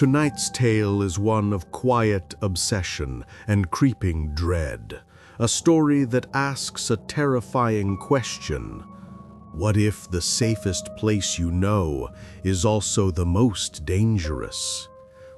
Tonight's tale is one of quiet obsession and creeping dread, a story that asks a terrifying question. What if the safest place you know is also the most dangerous?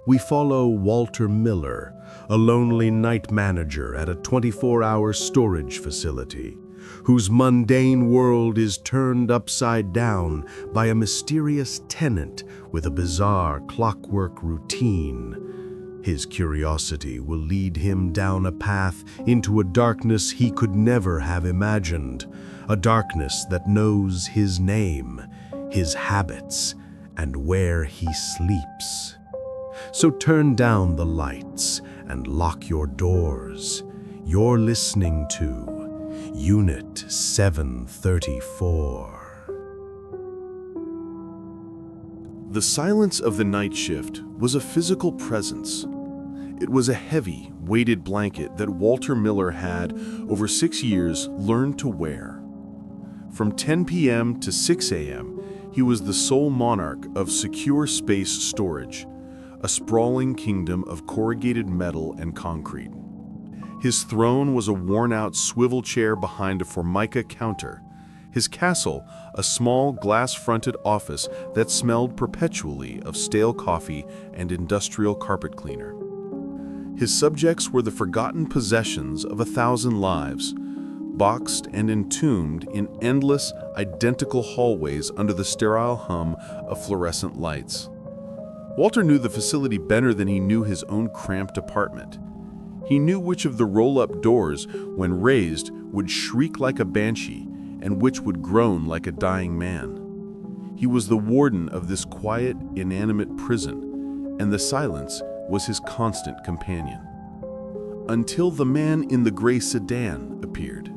We follow Walter Miller, a lonely night manager at a 24-hour storage facility, whose mundane world is turned upside down by a mysterious tenant with a bizarre clockwork routine. His curiosity will lead him down a path into a darkness he could never have imagined, a darkness that knows his name, his habits, and where he sleeps. So turn down the lights and lock your doors. You're listening to Unit 734. The silence of the night shift was a physical presence. It was a heavy, weighted blanket that Walter Miller had, over 6 years, learned to wear. From 10 p.m. to 6 a.m., he was the sole monarch of Secure Space Storage, a sprawling kingdom of corrugated metal and concrete. His throne was a worn-out swivel chair behind a Formica counter. His castle, a small glass-fronted office that smelled perpetually of stale coffee and industrial carpet cleaner. His subjects were the forgotten possessions of 1,000 lives, boxed and entombed in endless, identical hallways under the sterile hum of fluorescent lights. Walter knew the facility better than he knew his own cramped apartment. He knew which of the roll-up doors, when raised, would shriek like a banshee, and which would groan like a dying man. He was the warden of this quiet, inanimate prison, and the silence was his constant companion. Until the man in the gray sedan appeared.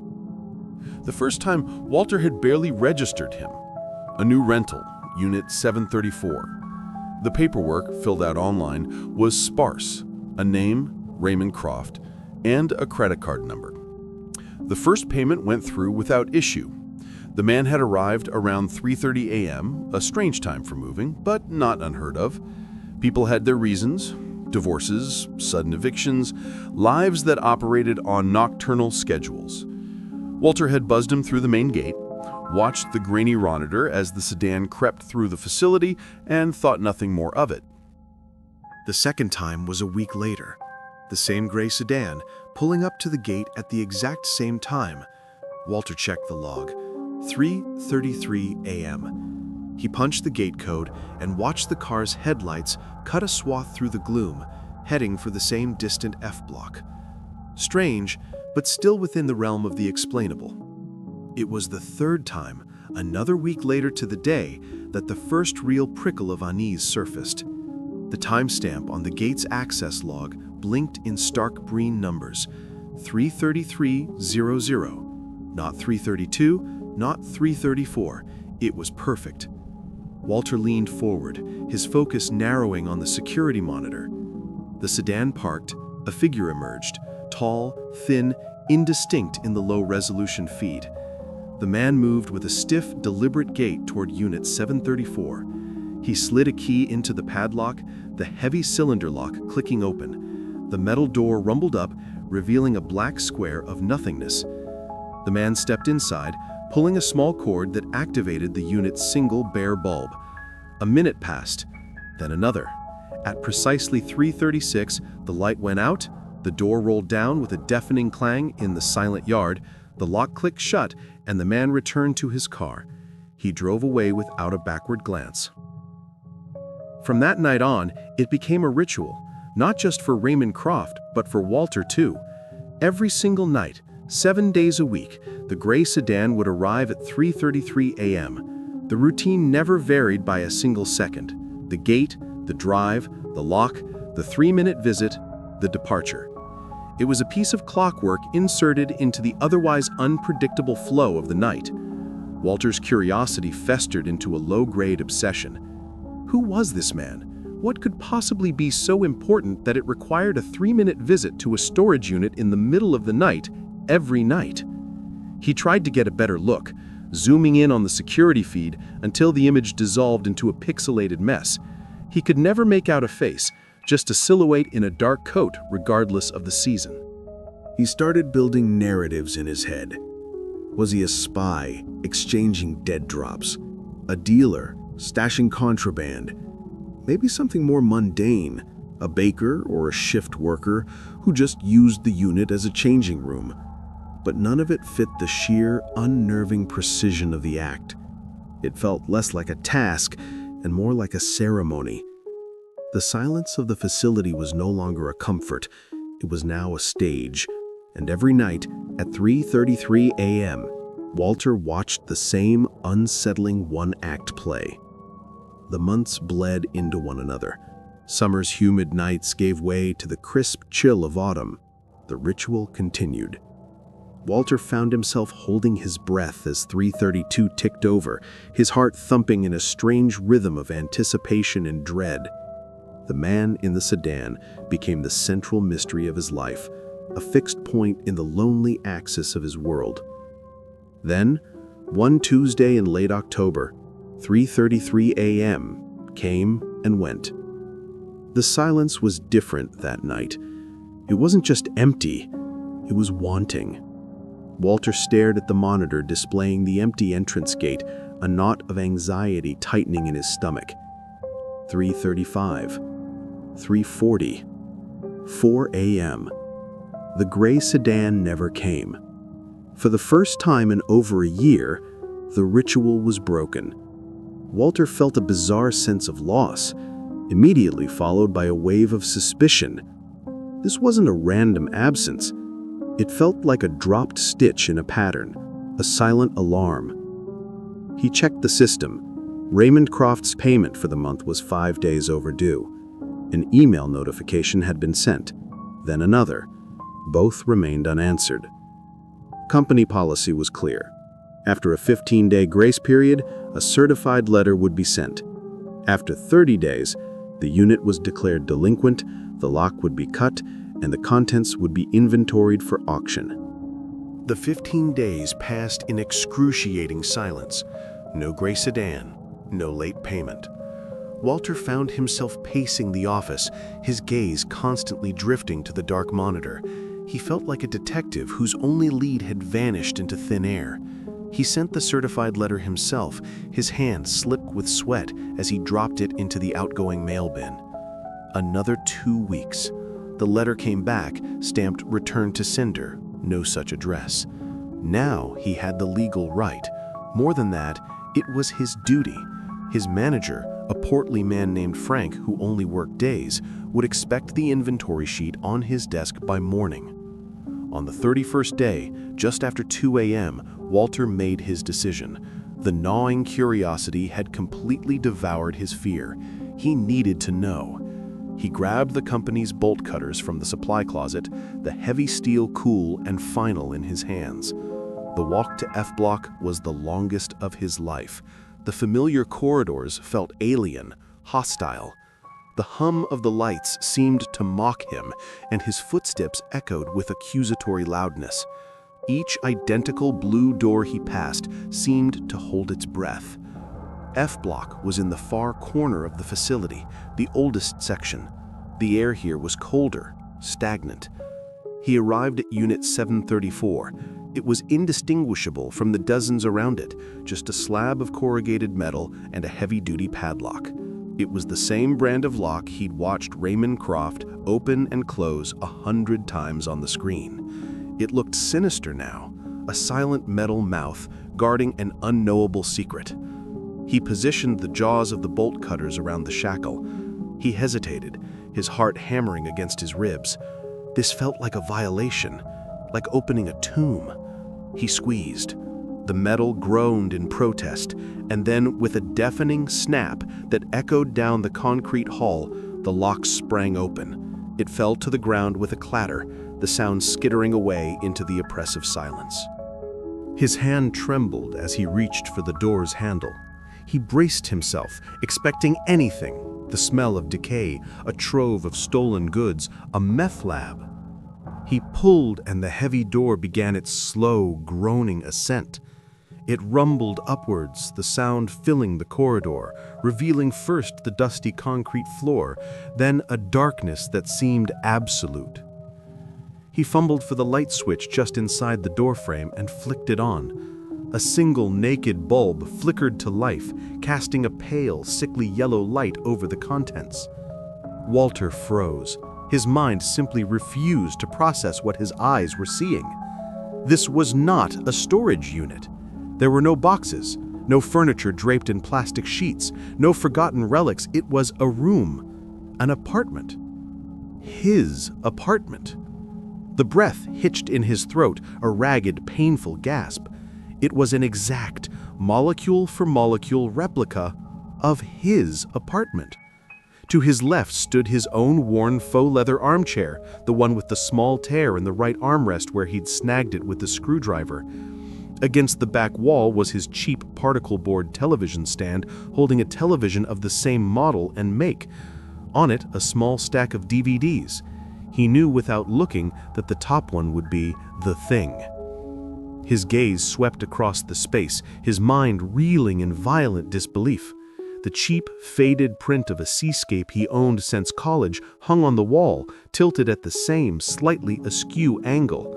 The first time, Walter had barely registered him. A new rental, Unit 734. The paperwork, filled out online, was sparse: a name, Raymond Croft, and a credit card number. The first payment went through without issue. The man had arrived around 3:30 a.m., a strange time for moving, but not unheard of. People had their reasons: divorces, sudden evictions, lives that operated on nocturnal schedules. Walter had buzzed him through the main gate, watched the grainy monitor as the sedan crept through the facility, and thought nothing more of it. The second time was a week later. The same gray sedan, pulling up to the gate at the exact same time. Walter checked the log. 3:33 a.m. He punched the gate code and watched the car's headlights cut a swath through the gloom, heading for the same distant F block. Strange, but still within the realm of the explainable. It was the third time, another week later to the day, that the first real prickle of unease surfaced. The timestamp on the gate's access log blinked in stark green numbers: 3:33:00. Not 3:32, not 3:34. It was perfect. Walter leaned forward, his focus narrowing on the security monitor. The sedan parked, a figure emerged, tall, thin, indistinct in the low-resolution feed. The man moved with a stiff, deliberate gait toward Unit 734. He slid a key into the padlock, the heavy cylinder lock clicking open. The metal door rumbled up, revealing a black square of nothingness. The man stepped inside, pulling a small cord that activated the unit's single bare bulb. A minute passed, then another. At precisely 3:36, the light went out, the door rolled down with a deafening clang in the silent yard, the lock clicked shut, and the man returned to his car. He drove away without a backward glance. From that night on, it became a ritual, not just for Raymond Croft, but for Walter too. Every single night, 7 days a week, the gray sedan would arrive at 3:33 a.m. The routine never varied by a single second. The gate, the drive, the lock, the 3-minute visit, the departure. It was a piece of clockwork inserted into the otherwise unpredictable flow of the night. Walter's curiosity festered into a low-grade obsession. Who was this man? What could possibly be so important that it required a 3-minute visit to a storage unit in the middle of the night, every night? He tried to get a better look, zooming in on the security feed until the image dissolved into a pixelated mess. He could never make out a face, just a silhouette in a dark coat regardless of the season. He started building narratives in his head. Was he a spy, exchanging dead drops? A dealer, stashing contraband? Maybe something more mundane, a baker or a shift worker who just used the unit as a changing room. But none of it fit the sheer, unnerving precision of the act. It felt less like a task and more like a ceremony. The silence of the facility was no longer a comfort. It was now a stage. And every night at 3:33 a.m., Walter watched the same unsettling one-act play. The months bled into one another. Summer's humid nights gave way to the crisp chill of autumn. The ritual continued. Walter found himself holding his breath as 3:32 ticked over, his heart thumping in a strange rhythm of anticipation and dread. The man in the sedan became the central mystery of his life, a fixed point in the lonely axis of his world. Then, one Tuesday in late October, 3:33 a.m., came and went. The silence was different that night. It wasn't just empty, it was wanting. Walter stared at the monitor displaying the empty entrance gate, a knot of anxiety tightening in his stomach. 3:35, 3:40, 4 a.m. The gray sedan never came. For the first time in over a year, the ritual was broken. Walter felt a bizarre sense of loss, immediately followed by a wave of suspicion. This wasn't a random absence. It felt like a dropped stitch in a pattern, a silent alarm. He checked the system. Raymond Croft's payment for the month was 5 days overdue. An email notification had been sent, then another. Both remained unanswered. Company policy was clear. After a 15-day grace period, a certified letter would be sent. After 30 days, the unit was declared delinquent, the lock would be cut, and the contents would be inventoried for auction. The 15 days passed in excruciating silence. No gray sedan, no late payment. Walter found himself pacing the office, his gaze constantly drifting to the dark monitor. He felt like a detective whose only lead had vanished into thin air. He sent the certified letter himself, his hand slick with sweat as he dropped it into the outgoing mail bin. Another 2 weeks. The letter came back, stamped "Return to Sender," no such address. Now he had the legal right. More than that, it was his duty. His manager, a portly man named Frank who only worked days, would expect the inventory sheet on his desk by morning. On the 31st day, just after 2 a.m., Walter made his decision. The gnawing curiosity had completely devoured his fear. He needed to know. He grabbed the company's bolt cutters from the supply closet, the heavy steel cool and final in his hands. The walk to F Block was the longest of his life. The familiar corridors felt alien, hostile. The hum of the lights seemed to mock him, and his footsteps echoed with accusatory loudness. Each identical blue door he passed seemed to hold its breath. F Block was in the far corner of the facility, the oldest section. The air here was colder, stagnant. He arrived at Unit 734. It was indistinguishable from the dozens around it, just a slab of corrugated metal and a heavy-duty padlock. It was the same brand of lock he'd watched Raymond Croft open and close 100 times on the screen. It looked sinister now, a silent metal mouth guarding an unknowable secret. He positioned the jaws of the bolt cutters around the shackle. He hesitated, his heart hammering against his ribs. This felt like a violation, like opening a tomb. He squeezed. The metal groaned in protest, and then with a deafening snap that echoed down the concrete hall, the lock sprang open. It fell to the ground with a clatter, the sound skittering away into the oppressive silence. His hand trembled as he reached for the door's handle. He braced himself, expecting anything: the smell of decay, a trove of stolen goods, a meth lab. He pulled, and the heavy door began its slow, groaning ascent. It rumbled upwards, the sound filling the corridor, revealing first the dusty concrete floor, then a darkness that seemed absolute. He fumbled for the light switch just inside the doorframe and flicked it on. A single naked bulb flickered to life, casting a pale, sickly yellow light over the contents. Walter froze. His mind simply refused to process what his eyes were seeing. This was not a storage unit. There were no boxes, no furniture draped in plastic sheets, no forgotten relics. It was a room, an apartment. His apartment. The breath hitched in his throat, a ragged, painful gasp. It was an exact, molecule-for-molecule replica of his apartment. To his left stood his own worn faux leather armchair, the one with the small tear in the right armrest where he'd snagged it with the screwdriver. Against the back wall was his cheap particle board television stand, holding a television of the same model and make. On it, a small stack of DVDs. He knew without looking that the top one would be The Thing. His gaze swept across the space, his mind reeling in violent disbelief. The cheap, faded print of a seascape he owned since college hung on the wall, tilted at the same, slightly askew angle.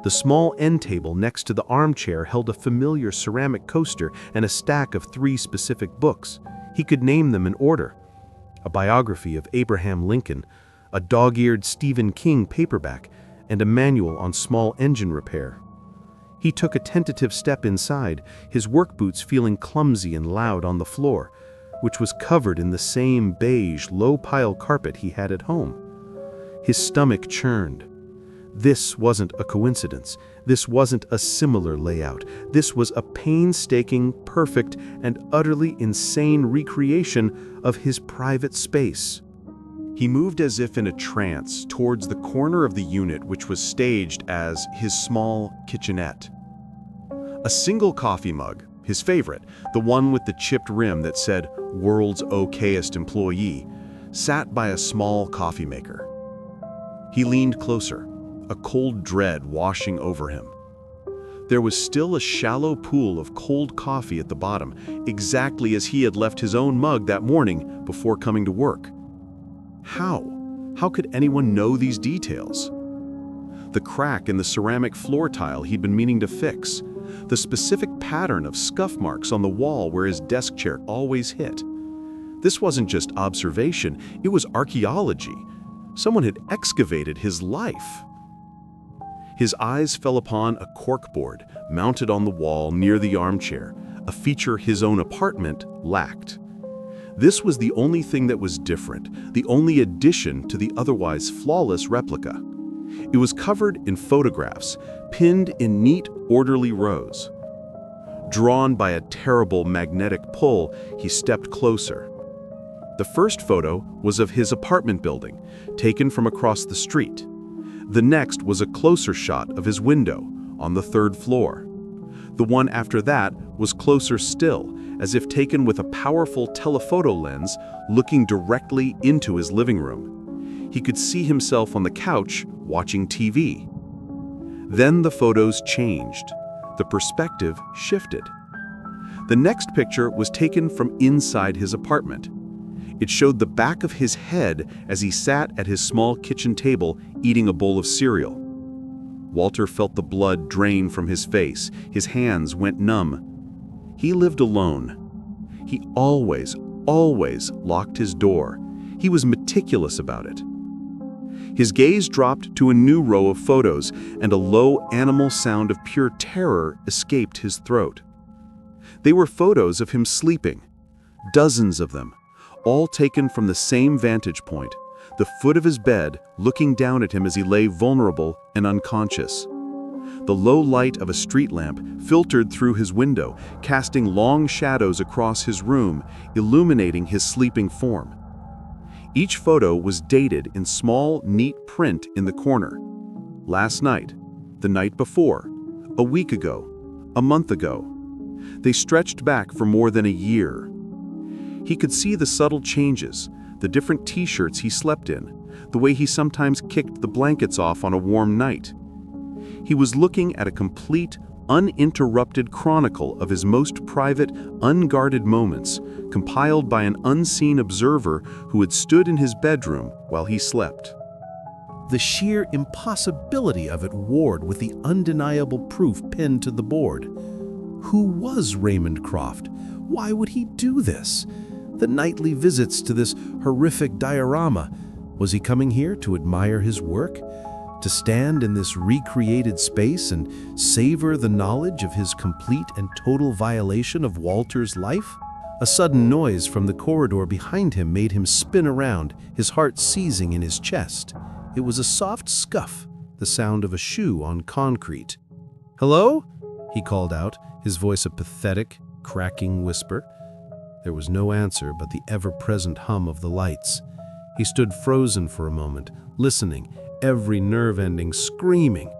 The small end table next to the armchair held a familiar ceramic coaster and a stack of 3 specific books. He could name them in order: a biography of Abraham Lincoln, a dog-eared Stephen King paperback, and a manual on small engine repair. He took a tentative step inside, his work boots feeling clumsy and loud on the floor, which was covered in the same beige, low-pile carpet he had at home. His stomach churned. This wasn't a coincidence. This wasn't a similar layout. This was a painstaking, perfect, and utterly insane recreation of his private space. He moved as if in a trance towards the corner of the unit which was staged as his small kitchenette. A single coffee mug, his favorite, the one with the chipped rim that said "World's Okayest Employee," sat by a small coffee maker. He leaned closer, a cold dread washing over him. There was still a shallow pool of cold coffee at the bottom, exactly as he had left his own mug that morning before coming to work. How could anyone know these details? The crack in the ceramic floor tile he'd been meaning to fix, the specific pattern of scuff marks on the wall where his desk chair always hit. This wasn't just observation, it was archaeology. Someone had excavated his life. His eyes fell upon a corkboard mounted on the wall near the armchair, a feature his own apartment lacked. This was the only thing that was different, the only addition to the otherwise flawless replica. It was covered in photographs, pinned in neat, orderly rows. Drawn by a terrible magnetic pull, he stepped closer. The first photo was of his apartment building, taken from across the street. The next was a closer shot of his window, on the 3rd floor. The one after that was closer still, as if taken with a powerful telephoto lens looking directly into his living room. He could see himself on the couch watching TV. Then the photos changed. The perspective shifted. The next picture was taken from inside his apartment. It showed the back of his head as he sat at his small kitchen table eating a bowl of cereal. Walter felt the blood drain from his face. His hands went numb. He lived alone. He always locked his door. He was meticulous about it. His gaze dropped to a new row of photos, and a low animal sound of pure terror escaped his throat. They were photos of him sleeping, dozens of them, all taken from the same vantage point, the foot of his bed looking down at him as he lay vulnerable and unconscious. The low light of a street lamp filtered through his window, casting long shadows across his room, illuminating his sleeping form. Each photo was dated in small, neat print in the corner. Last night, the night before, a week ago, a month ago. They stretched back for more than a year. He could see the subtle changes, the different t-shirts he slept in, the way he sometimes kicked the blankets off on a warm night. He was looking at a complete, uninterrupted chronicle of his most private, unguarded moments, compiled by an unseen observer who had stood in his bedroom while he slept. The sheer impossibility of it warred with the undeniable proof pinned to the board. Who was Raymond Croft? Why would he do this? The nightly visits to this horrific diorama. Was he coming here to admire his work? To stand in this recreated space and savor the knowledge of his complete and total violation of Walter's life? A sudden noise from the corridor behind him made him spin around, his heart seizing in his chest. It was a soft scuff, the sound of a shoe on concrete. "Hello?" he called out, his voice a pathetic, cracking whisper. There was no answer but the ever-present hum of the lights. He stood frozen for a moment, listening, every nerve ending screaming.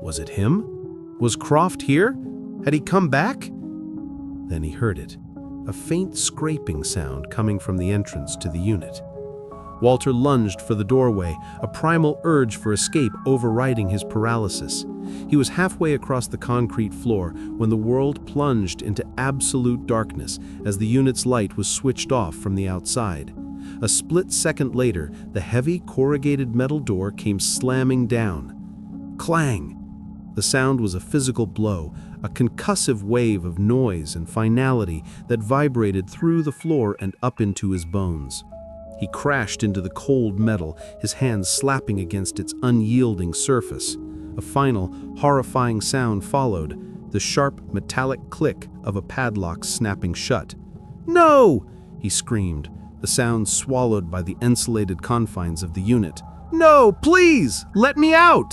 Was it him? Was Croft here? Had he come back? Then he heard it, a faint scraping sound coming from the entrance to the unit. Walter lunged for the doorway, a primal urge for escape overriding his paralysis. He was halfway across the concrete floor when the world plunged into absolute darkness as the unit's light was switched off from the outside. A split second later, the heavy corrugated metal door came slamming down. Clang! The sound was a physical blow, a concussive wave of noise and finality that vibrated through the floor and up into his bones. He crashed into the cold metal, his hands slapping against its unyielding surface. A final, horrifying sound followed, the sharp, metallic click of a padlock snapping shut. "No!" he screamed, the sound swallowed by the insulated confines of the unit. "No, please, let me out!"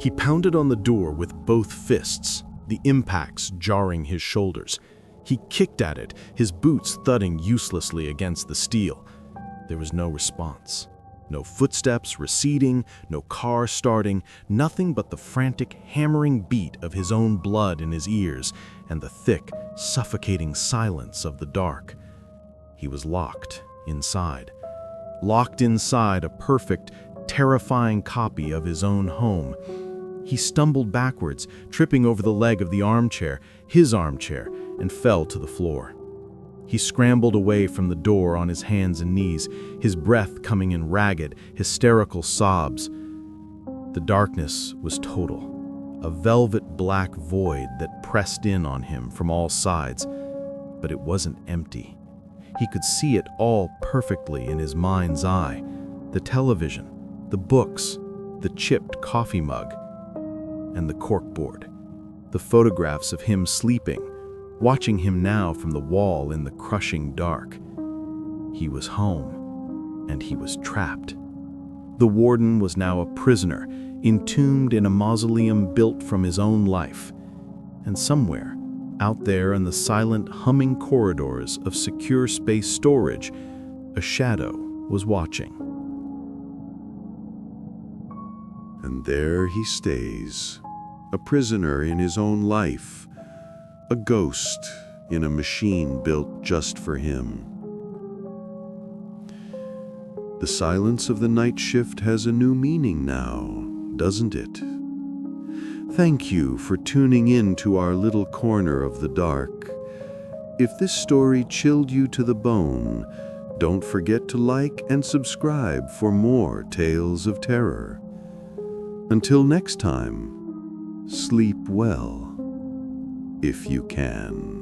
He pounded on the door with both fists, the impacts jarring his shoulders. He kicked at it, his boots thudding uselessly against the steel. There was no response. No footsteps receding, no car starting, nothing but the frantic, hammering beat of his own blood in his ears and the thick, suffocating silence of the dark. He was locked inside. Locked inside a perfect, terrifying copy of his own home. He stumbled backwards, tripping over the leg of the armchair, his armchair, and fell to the floor. He scrambled away from the door on his hands and knees, his breath coming in ragged, hysterical sobs. The darkness was total, a velvet black void that pressed in on him from all sides, but it wasn't empty. He could see it all perfectly in his mind's eye. The television, the books, the chipped coffee mug, and the corkboard. The photographs of him sleeping, watching him now from the wall in the crushing dark. He was home, and he was trapped. The warden was now a prisoner, entombed in a mausoleum built from his own life. And somewhere, out there in the silent, humming corridors of secure space storage, a shadow was watching. And there he stays, a prisoner in his own life, a ghost in a machine built just for him. The silence of the night shift has a new meaning now, doesn't it? Thank you for tuning in to our little corner of the dark. If this story chilled you to the bone, don't forget to like and subscribe for more tales of terror. Until next time, sleep well, if you can.